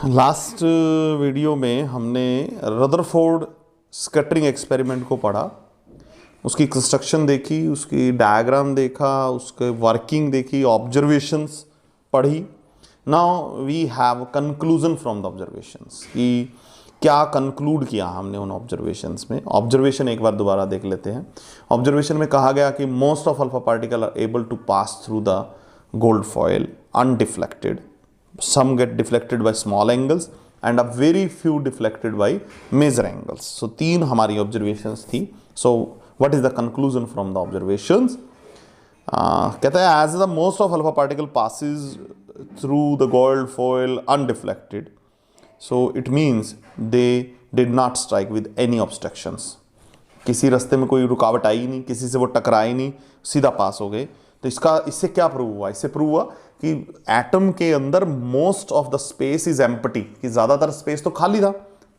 Last video में हमने Rutherford scattering experiment को पढ़ा, उसकी कंस्ट्रक्शन देखी, उसकी डायग्राम देखा, उसके वर्किंग देखी, ऑब्जर्वेशंस पढ़ी। Now we have conclusion from the observations कि क्या कंक्लूड किया हमने उन ऑब्जर्वेशंस में। ऑब्जर्वेशन एक बार दोबारा देख लेते हैं। ऑब्जर्वेशन में कहा गया कि most of alpha particle are able to pass through the gold foil undeflected, some get deflected by small angles and a very few deflected by major angles. So तीन हमारी observations थी. So what is the conclusion from the observations? कहता है as the most of alpha particle passes through the gold foil undeflected, so it means they did not strike with any obstructions. किसी रास्ते में कोई रुकावट आई नहीं, किसी से वो टकराए नहीं, सीधा पास हो गए। तो इससे क्या प्रूव हुआ? इससे प्रूव हुआ कि एटम के अंदर most of the space is empty, कि ज़्यादातर स्पेस तो खाली था,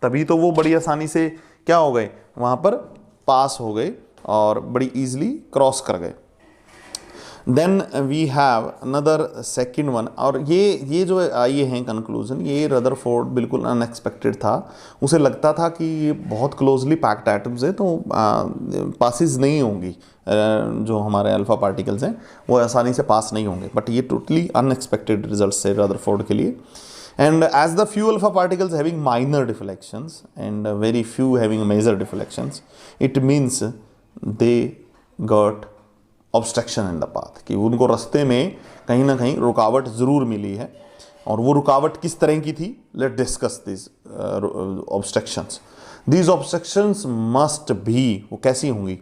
तभी तो वो बड़ी आसानी से क्या हो गए, वहाँ पर पास हो गए और बड़ी इजीली क्रॉस कर गए। Then we have another second one, और ये जो आए हैं कंक्लूजन, ये रदरफोर्ड बिल्कुल अनएक्सपेक्टेड था। उसे लगता था कि ये बहुत क्लोजली पैक्ड एटम्स है तो पासिस नहीं होंगी, जो हमारे अल्फा पार्टिकल्स हैं वो आसानी से पास नहीं होंगे, बट ये टोटली अनएक्सपेक्टेड रिजल्ट्स है रदरफोर्ड के लिए। And as the few alpha particles having minor deflections and very few having major deflections, it means they got obstruction in the path, कि उनको रास्ते में कहीं ना कहीं रुकावट ज़रूर मिली है। और वो रुकावट किस तरह की थी? Let discuss this obstructions. These obstructions must be, वो कैसी होंगी?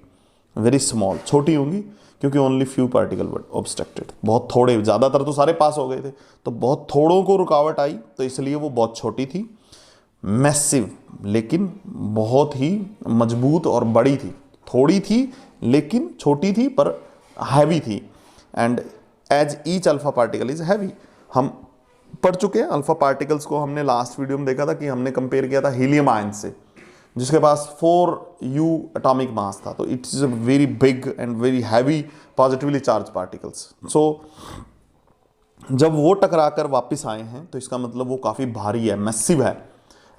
वेरी स्मॉल, छोटी होंगी, क्योंकि ओनली फ्यू पार्टिकल वर ऑब्स्ट्रक्टेड, बहुत थोड़े, ज़्यादातर तो सारे पास हो गए थे, तो बहुत थोड़ों को रुकावट आई, तो इसलिए वो बहुत छोटी थी। मैसिव, लेकिन बहुत ही मजबूत और बड़ी थी। थोड़ी थी लेकिन छोटी थी, पर हैवी थी। And as each alpha particle is heavy, हम पढ़ चुके हैं अल्फा पार्टिकल्स को। हमने लास्ट वीडियो में देखा था कि हमने कंपेयर किया था हीलियम आयन से, जिसके पास 4U एटॉमिक मास था, तो it is a very big and very heavy positively charge particles. So जब वो टकरा कर वापस आए हैं तो इसका मतलब वो काफ़ी भारी है, मैसिव है,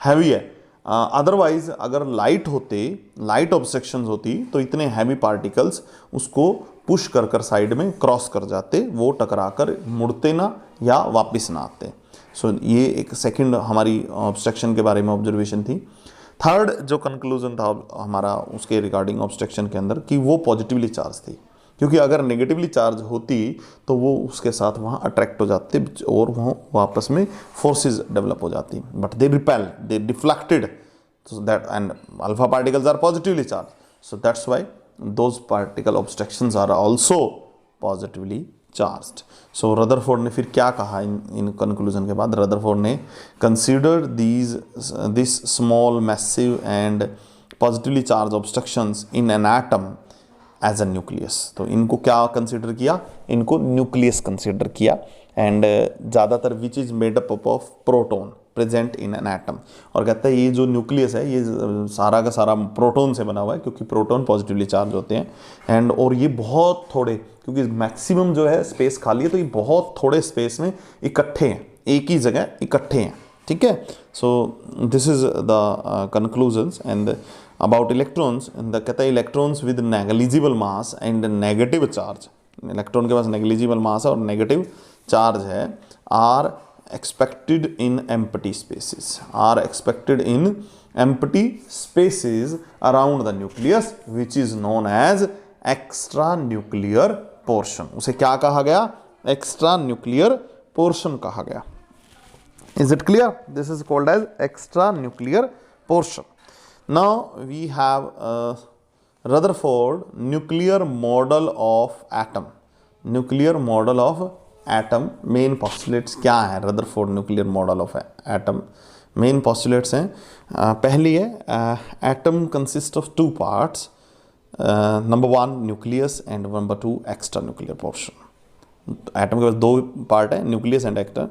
हैवी है। अदरवाइज अगर लाइट ऑब्स्ट्रक्शंस होती तो इतने हैवी पार्टिकल्स उसको पुश कर कर साइड में क्रॉस कर जाते, वो टकरा कर मुड़ते ना या वापस ना आते। सो ये एक सेकंड हमारी ऑब्स्ट्रक्शन के बारे में ऑब्जर्वेशन थी। थर्ड जो कंक्लूजन था हमारा उसके रिगार्डिंग ऑब्स्ट्रक्शन के अंदर, कि वो पॉजिटिवली चार्ज थी, क्योंकि अगर नेगेटिवली चार्ज होती तो वो उसके साथ वहाँ अट्रैक्ट हो जाते और वहाँ वापस में फोर्सेस डेवलप हो जाती, but they repel, they deflected, so that, and alpha particles are positively charged, so that's why those particle obstructions are also positively charged. So Rutherford ने फिर क्या कहा इन कंक्लूजन के बाद? रदरफोर्ड ने considered this small massive and positively charged obstructions in an atom as a nucleus. तो इनको क्या कंसिडर किया? इनको न्यूक्लियस कंसिडर किया। एंड ज़्यादातर which is made up of proton present in an atom, और कहता है ये जो न्यूक्लियस है ये सारा का सारा प्रोटॉन से बना हुआ है, क्योंकि प्रोटॉन पॉजिटिवली चार्ज होते हैं। एंड और ये बहुत थोड़े, क्योंकि मैक्सिमम जो है स्पेस खाली है, तो ये बहुत थोड़े स्पेस में इकट्ठे हैं, एक ही जगह इकट्ठे हैं। ठीक है, सो this is the conclusions. And about electrons, कहता है electrons with negligible mass and negative charge, electron के पास नेग्लिजिबल मास है और नेगेटिव चार्ज है, are expected in empty spaces, around the nucleus, which is known as extranuclear portion. उसे क्या कहा गया? extranuclear portion कहा गया। Is it clear? This is called as extranuclear portion. Now we have Rutherford nuclear model of atom. Nuclear model of atom, main postulates क्या है? Rutherford nuclear model of atom, main postulates हैं। पहली है atom consist of 2 parts, number 1 nucleus and number 2 extra nuclear portion. Atom के पास 2 part है, nucleus and extra.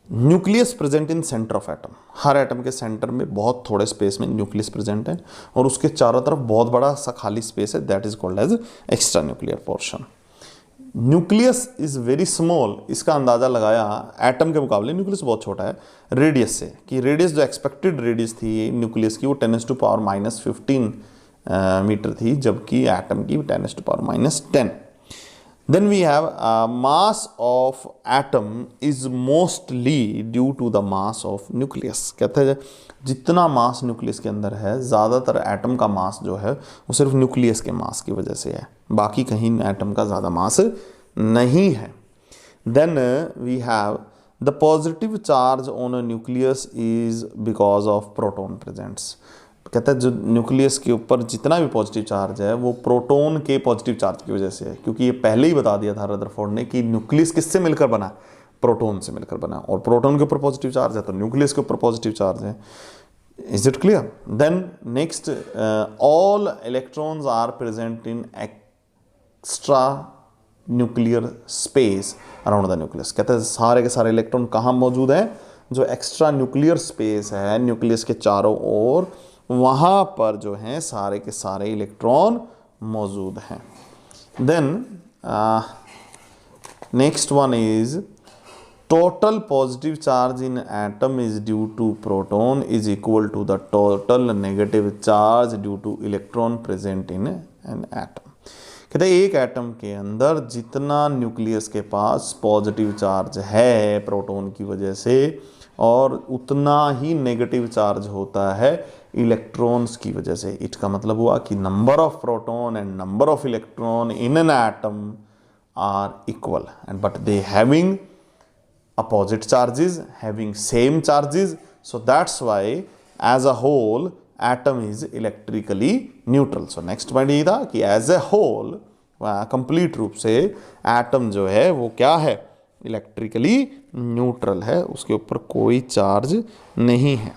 Nucleus present in centre of atom, her atom के centre में बहुत थोड़े space में न्यूक्लियस प्रेजेंट है, और उसके चारों तरफ बहुत बड़ा सा खाली स्पेस है, that is called as extra nuclear portion. Nucleus is very small, इसका अंदाज़ा लगाया एटम के मुकाबले न्यूक्लियस बहुत छोटा है रेडियस से, कि रेडियस जो एक्सपेक्टेड रेडियस थी न्यूक्लियस की वो 10⁻⁻15 मीटर थी, जबकि एटम की 10⁻⁻10। Then we have mass of atom is mostly due to the mass of nucleus. कहते हैं जितना मास न्यूक्लियस के अंदर है, ज़्यादातर एटम का मास जो है वो सिर्फ न्यूक्लियस के मास की वजह से है, बाकी कहीं एटम का ज़्यादा मास नहीं है। Then we have the positive charge on a nucleus is because of proton presents. कहता है जो न्यूक्लियस के ऊपर जितना भी पॉजिटिव चार्ज है वो प्रोटॉन के पॉजिटिव चार्ज की वजह से है, क्योंकि ये पहले ही बता दिया था रदरफोर्ड ने कि न्यूक्लियस किससे मिलकर बना, प्रोटॉन से मिलकर बना, और प्रोटॉन के ऊपर पॉजिटिव चार्ज है तो न्यूक्लियस के ऊपर पॉजिटिव चार्ज है। Is it clear? Then next, all electrons are present in extra nuclear space around the nucleus. कहते हैं सारे के सारे इलेक्ट्रॉन कहाँ मौजूद हैं, जो एक्स्ट्रा न्यूक्लियर स्पेस है न्यूक्लियस के चारों ओर, वहाँ पर जो हैं सारे के सारे इलेक्ट्रॉन मौजूद हैं। Then next one is total positive charge in atom is due to proton is equal to the total negative charge due to electron present in an atom. कहते हैं एक एटम के अंदर जितना न्यूक्लियस के पास पॉजिटिव चार्ज है proton की वजह से, और उतना ही नेगेटिव चार्ज होता है इलेक्ट्रॉन्स की वजह से। इसका मतलब हुआ कि number of proton and number of electron in an atom are equal, and but they having opposite charges, having same charges, so that's why as a whole atom is electrically neutral. So next point ये था कि as a whole complete रूप से atom जो है वो क्या है, electrically neutral है, उसके ऊपर कोई चार्ज नहीं है।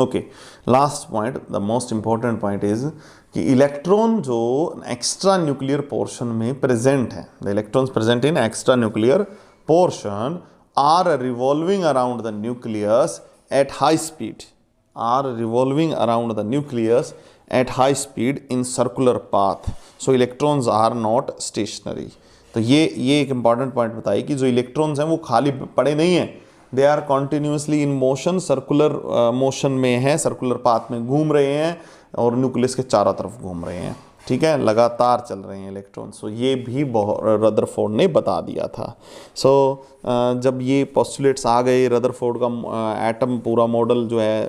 Okay, last point, the most important point is कि इलेक्ट्रॉन जो एक्स्ट्रा न्यूक्लियर पोर्शन में प्रेजेंट है, the electrons present in extra nuclear portion are revolving around the nucleus at high speed, at high speed in circular path, so electrons are not stationary। तो ये एक important point बताइए कि जो electrons हैं वो खाली पड़े नहीं हैं, they are continuously in motion, circular motion में है, सर्कुलर पाथ में घूम रहे हैं और न्यूक्लियस के चारों तरफ घूम रहे हैं, ठीक है, लगातार चल रहे हैं इलेक्ट्रॉन। सो ये भी रदरफोर्ड ने बता दिया था। सो जब ये पोस्टुलेट्स आ गए, रदरफोर्ड का एटम पूरा मॉडल जो है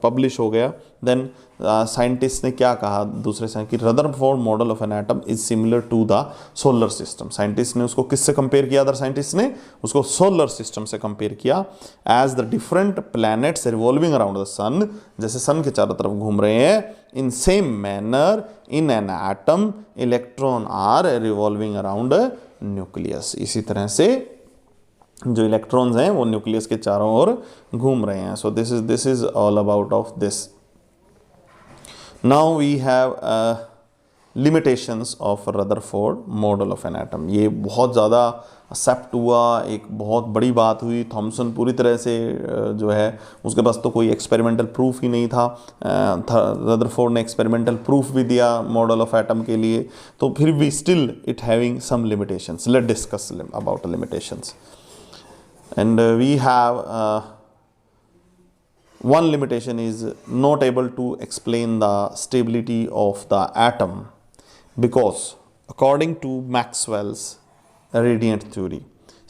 पब्लिश हो गया, देन साइंटिस्ट ने क्या कहा दूसरे से कि Rutherford model of an atom is similar to the solar system. Scientist ने उसको किससे कंपेयर किया? अदर साइंटिस्ट ने उसको सोलर सिस्टम से कंपेयर किया, as the different planets revolving around the sun, जैसे सन के चारों तरफ घूम रहे हैं, in same manner in an atom electron are revolving around nucleus. इसी तरह से जो इलेक्ट्रॉन्स हैं वो न्यूक्लियस के चारों ओर घूम रहे हैं। So this is all about of this. Now we have limitations of Rutherford model of an atom. ये बहुत ज़्यादा एक्सेप्ट हुआ, एक बहुत बड़ी बात हुई। थॉमसन पूरी तरह से जो है उसके पास तो कोई एक्सपेरिमेंटल प्रूफ ही नहीं था। रदरफोर्ड ने एक्सपेरिमेंटल प्रूफ भी दिया मॉडल ऑफ एटम के लिए, तो फिर भी still it having some limitations. Let discuss about limitations. And we have one limitation is not able to explain the stability of the atom because according to Maxwell's radiant theory,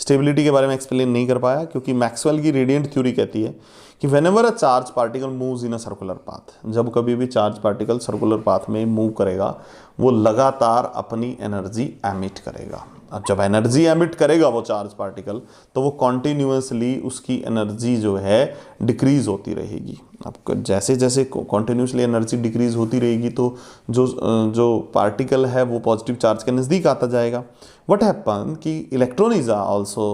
stability के बारे में explain नहीं कर पाया क्योंकि Maxwell की radiant theory कहती है कि whenever a charge particle moves in a circular path, जब कभी भी चार्ज पार्टिकल सर्कुलर पाथ में मूव करेगा वो लगातार अपनी एनर्जी एमिट करेगा। अब जब एनर्जी एमिट करेगा वो चार्ज पार्टिकल, तो वो कॉन्टिन्यूसली उसकी एनर्जी जो है डिक्रीज होती रहेगी। अब जैसे जैसे कॉन्टिन्यूसली एनर्जी डिक्रीज होती रहेगी तो जो पार्टिकल है वो पॉजिटिव चार्ज के नज़दीक आता जाएगा। व्हाट हैपन कि electron is also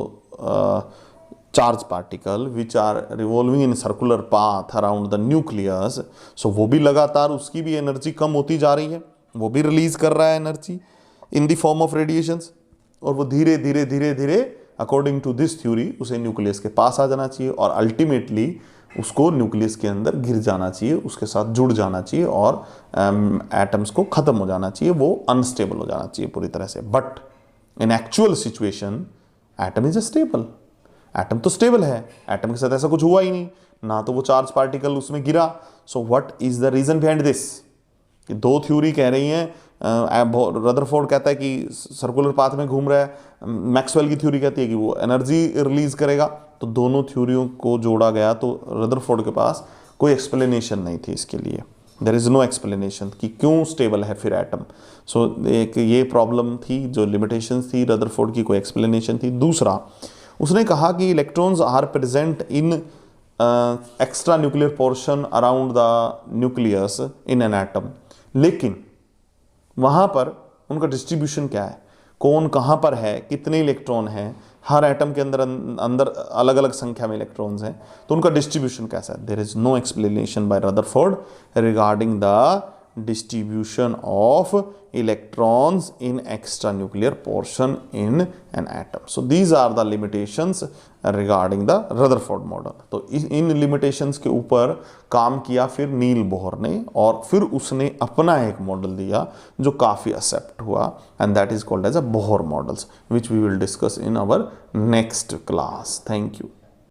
charge particle which are revolving in circular path around the nucleus, so वो भी लगातार उसकी भी एनर्जी कम होती जा रही है, वो भी रिलीज कर रहा है energy in the form of radiations, और वो धीरे धीरे धीरे धीरे अकॉर्डिंग टू दिस थ्योरी उसे न्यूक्लियस के पास आ जाना चाहिए और अल्टीमेटली उसको न्यूक्लियस के अंदर गिर जाना चाहिए, उसके साथ जुड़ जाना चाहिए और एटम्स को ख़त्म हो जाना चाहिए, वो अनस्टेबल हो जाना चाहिए पूरी तरह से। But in actual situation atom is stable, atom तो स्टेबल है, एटम के साथ ऐसा कुछ हुआ ही नहीं, ना तो वो चार्ज पार्टिकल उसमें गिरा। So what is the reason behind this? कि दो थ्योरी कह रही हैं, रदरफोर्ड कहता है कि सर्कुलर पाथ में घूम रहा है, मैक्सवेल की थ्योरी कहती है कि वो एनर्जी रिलीज करेगा। तो दोनों थ्योरियों को जोड़ा गया तो रदरफोर्ड के पास कोई एक्सप्लेनेशन नहीं थी इसके लिए, देयर इज नो एक्सप्लेनेशन कि क्यों स्टेबल है फिर एटम। सो एक ये प्रॉब्लम थी, जो लिमिटेशंस थी रदरफोर्ड की, कोई एक्सप्लेनेशन थी। दूसरा, उसने कहा कि electrons are present in extra nuclear portion around the nucleus in an atom, लेकिन वहाँ पर उनका डिस्ट्रीब्यूशन क्या है, कौन कहाँ पर है, कितने इलेक्ट्रॉन हैं, हर एटम के अंदर अलग अलग संख्या में इलेक्ट्रॉन्स हैं, तो उनका डिस्ट्रीब्यूशन कैसा है? There is no explanation by Rutherford regarding the distribution of electrons in extranuclear portion in an atom. So these are the limitations regarding the Rutherford model. तो इन limitations के ऊपर काम किया फिर नील बोहर ने, और फिर उसने अपना एक मॉडल दिया जो काफ़ी एक्सेप्ट हुआ, and that is called as a Bohr models, which we will discuss in our next class. Thank you.